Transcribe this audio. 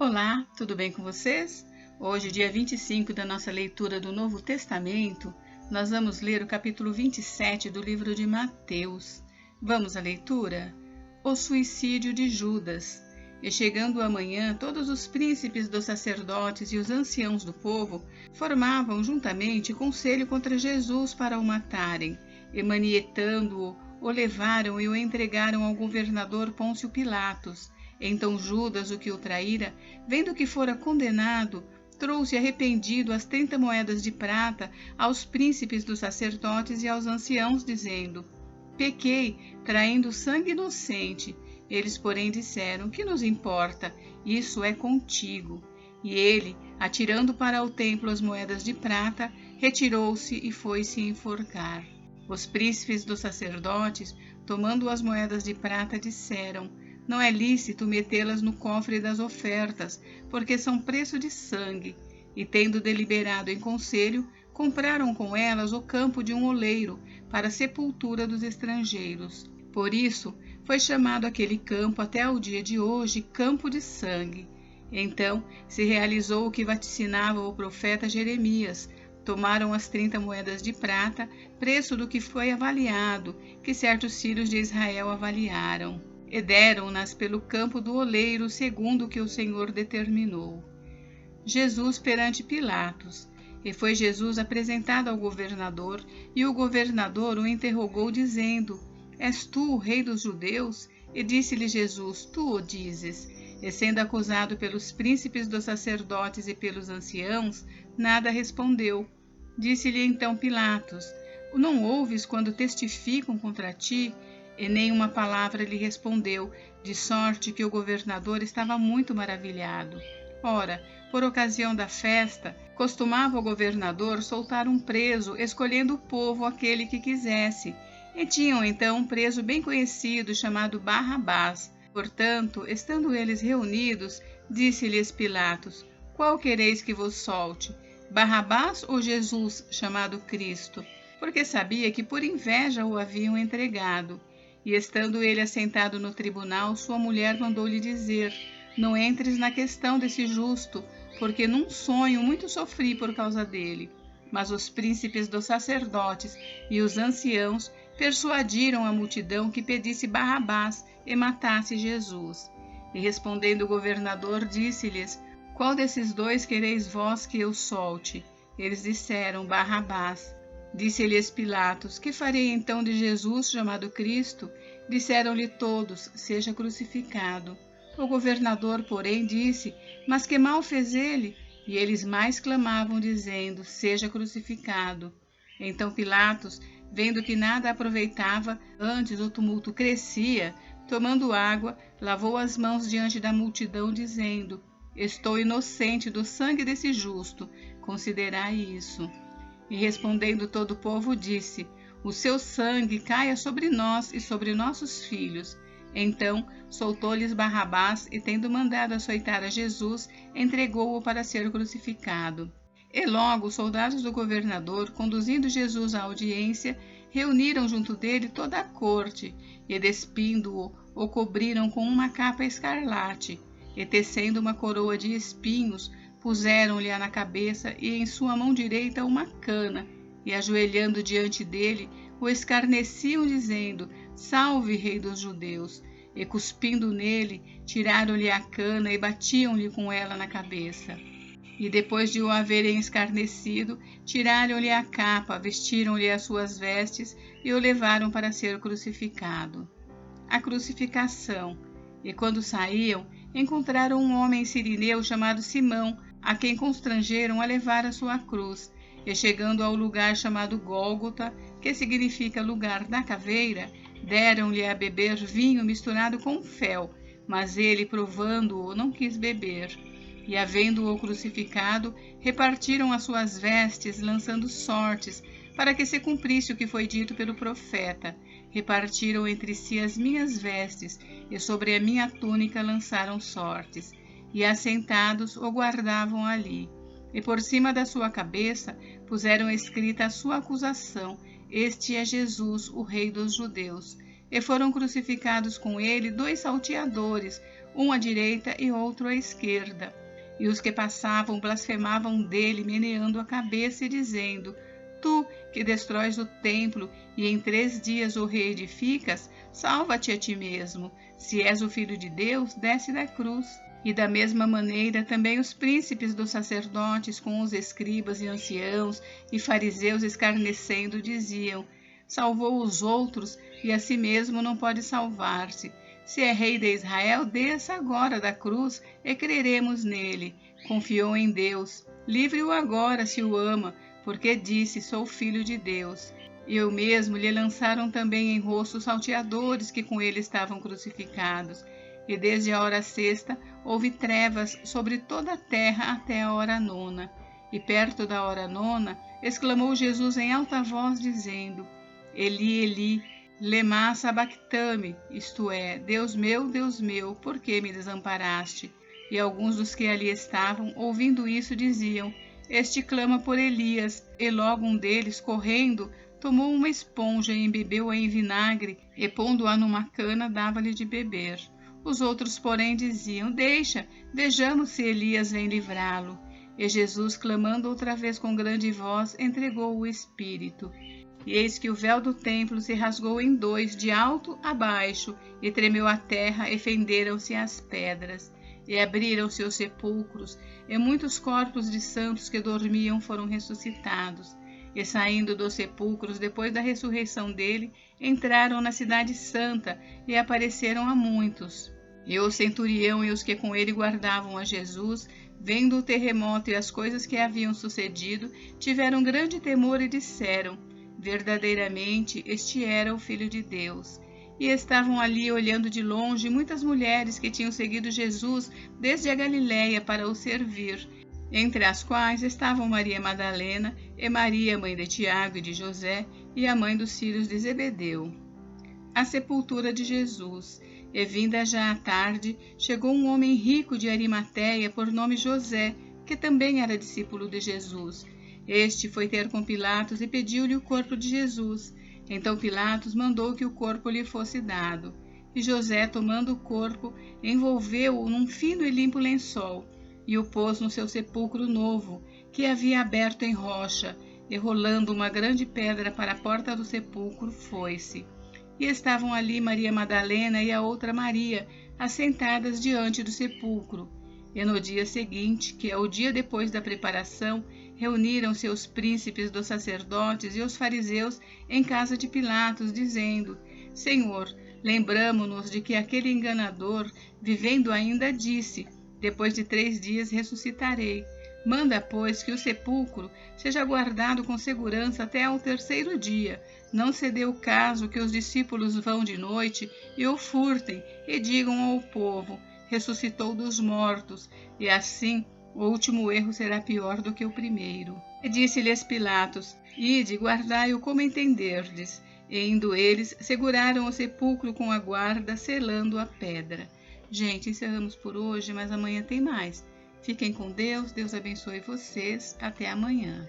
Olá, tudo bem com vocês? Hoje, dia 25 da nossa leitura do Novo Testamento, nós vamos ler o capítulo 27 do livro de Mateus. Vamos à leitura? O suicídio de Judas. E chegando a manhã, todos os príncipes dos sacerdotes e os anciãos do povo formavam juntamente conselho contra Jesus para o matarem, e manietando-o, o levaram e o entregaram ao governador Pôncio Pilatos. Então Judas, o que o traíra, vendo que fora condenado, trouxe arrependido as 30 moedas de prata aos príncipes dos sacerdotes e aos anciãos, dizendo: Pequei, traindo sangue inocente. Eles, porém, disseram: Que nos importa? Isso é contigo. E ele, atirando para o templo as moedas de prata, retirou-se e foi-se enforcar. Os príncipes dos sacerdotes, tomando as moedas de prata, disseram: Não é lícito metê-las no cofre das ofertas, porque são preço de sangue. E, tendo deliberado em conselho, compraram com elas o campo de um oleiro, para a sepultura dos estrangeiros. Por isso, foi chamado aquele campo até o dia de hoje Campo de Sangue. Então se realizou o que vaticinava o profeta Jeremias. Tomaram as 30 moedas de prata, preço do que foi avaliado, que certos filhos de Israel avaliaram, e deram-nas pelo campo do oleiro, segundo o que o Senhor determinou. Jesus perante Pilatos. E foi Jesus apresentado ao governador, e o governador o interrogou, dizendo: És tu o rei dos judeus? E disse-lhe Jesus: Tu o dizes. E sendo acusado pelos príncipes dos sacerdotes e pelos anciãos, nada respondeu. Disse-lhe então Pilatos: Não ouves quando testificam contra ti? E nem uma palavra lhe respondeu, de sorte que o governador estava muito maravilhado. Ora, por ocasião da festa, costumava o governador soltar um preso, escolhendo o povo aquele que quisesse. E tinham então um preso bem conhecido, chamado Barrabás. Portanto, estando eles reunidos, disse-lhes Pilatos: Qual quereis que vos solte? Barrabás ou Jesus, chamado Cristo? Porque sabia que por inveja o haviam entregado. E estando ele assentado no tribunal, sua mulher mandou-lhe dizer: Não entres na questão desse justo, porque num sonho muito sofri por causa dele. Mas os príncipes dos sacerdotes e os anciãos persuadiram a multidão que pedisse Barrabás e matasse Jesus. E respondendo o governador, disse-lhes: Qual desses dois quereis vós que eu solte? Eles disseram: Barrabás. Disse-lhes Pilatos: Que farei então de Jesus, chamado Cristo? Disseram-lhe todos: Seja crucificado. O governador, porém, disse: Mas que mal fez ele? E eles mais clamavam, dizendo: Seja crucificado. Então Pilatos, vendo que nada aproveitava, antes o tumulto crescia, tomando água, lavou as mãos diante da multidão, dizendo: Estou inocente do sangue desse justo, considerai isso. E respondendo todo o povo, disse: O seu sangue caia sobre nós e sobre nossos filhos. Então soltou-lhes Barrabás e, tendo mandado açoitar a Jesus, entregou-o para ser crucificado. E logo os soldados do governador, conduzindo Jesus à audiência, reuniram junto dele toda a corte, e despindo-o, o cobriram com uma capa escarlate, e tecendo uma coroa de espinhos, puseram-lhe-a na cabeça e em sua mão direita uma cana, e ajoelhando diante dele, o escarneciam, dizendo: Salve, rei dos judeus! E cuspindo nele, tiraram-lhe a cana e batiam-lhe com ela na cabeça. E depois de o haverem escarnecido, tiraram-lhe a capa, vestiram-lhe as suas vestes e o levaram para ser crucificado. A crucificação. E quando saíam, encontraram um homem sirineu chamado Simão, a quem constrangeram a levar a sua cruz. E chegando ao lugar chamado Gólgota, que significa lugar da caveira, deram-lhe a beber vinho misturado com fel, mas ele, provando-o, não quis beber. E, havendo-o crucificado, repartiram as suas vestes, lançando sortes, para que se cumprisse o que foi dito pelo profeta: Repartiram entre si as minhas vestes, e sobre a minha túnica lançaram sortes. E, assentados, o guardavam ali. E por cima da sua cabeça puseram escrita a sua acusação: Este é Jesus, o Rei dos Judeus. E foram crucificados com ele 2 salteadores, um à direita e outro à esquerda. E os que passavam blasfemavam dele, meneando a cabeça e dizendo: Tu, que destróis o templo e em 3 dias o reedificas, salva-te a ti mesmo. Se és o Filho de Deus, desce da cruz. E da mesma maneira também os príncipes dos sacerdotes, com os escribas e anciãos e fariseus escarnecendo, diziam: Salvou os outros e a si mesmo não pode salvar-se. Se é rei de Israel, desça agora da cruz e creremos nele. Confiou em Deus. Livre-o agora, se o ama, porque disse: Sou filho de Deus. E o mesmo lhe lançaram também em rosto os salteadores que com ele estavam crucificados. E desde a hora 6ª houve trevas sobre toda a terra até a hora 9ª. E perto da hora 9ª exclamou Jesus em alta voz, dizendo: Eli, Eli, lema sabactame, isto é, Deus meu, por que me desamparaste? E alguns dos que ali estavam, ouvindo isso, diziam: Este clama por Elias. E logo um deles, correndo, tomou uma esponja e embebeu-a em vinagre, e pondo-a numa cana, dava-lhe de beber. Os outros, porém, diziam: Deixa, vejamos se Elias vem livrá-lo. E Jesus, clamando outra vez com grande voz, entregou o Espírito. E eis que o véu do templo se rasgou em 2, de alto a baixo, e tremeu a terra, e fenderam-se as pedras. E abriram-se os sepulcros, e muitos corpos de santos que dormiam foram ressuscitados. E saindo dos sepulcros, depois da ressurreição dele, entraram na cidade santa, e apareceram a muitos. E o centurião e os que com ele guardavam a Jesus, vendo o terremoto e as coisas que haviam sucedido, tiveram grande temor e disseram: Verdadeiramente, este era o Filho de Deus. E estavam ali olhando de longe muitas mulheres que tinham seguido Jesus desde a Galiléia para o servir, entre as quais estavam Maria Madalena e Maria, mãe de Tiago e de José, e a mãe dos filhos de Zebedeu. A sepultura de Jesus. E vinda já à tarde, chegou um homem rico de Arimateia, por nome José, que também era discípulo de Jesus. Este foi ter com Pilatos e pediu-lhe o corpo de Jesus. Então Pilatos mandou que o corpo lhe fosse dado. E José, tomando o corpo, envolveu-o num fino e limpo lençol, e o pôs no seu sepulcro novo, que havia aberto em rocha, e rolando uma grande pedra para a porta do sepulcro, foi-se. E estavam ali Maria Madalena e a outra Maria, assentadas diante do sepulcro. E no dia seguinte, que é o dia depois da preparação, reuniram-se os príncipes dos sacerdotes e os fariseus em casa de Pilatos, dizendo: Senhor, lembramo-nos de que aquele enganador, vivendo ainda, disse: Depois de 3 dias ressuscitarei. Manda, pois, que o sepulcro seja guardado com segurança até ao 3º dia. Não se dê o caso que os discípulos vão de noite e o furtem e digam ao povo: ressuscitou dos mortos, e assim o último erro será pior do que o primeiro. E disse-lhes Pilatos: Ide, guardai-o como entenderdes. E indo eles, seguraram o sepulcro com a guarda, selando a pedra. Gente, encerramos por hoje, mas amanhã tem mais. Fiquem com Deus, Deus abençoe vocês. Até amanhã.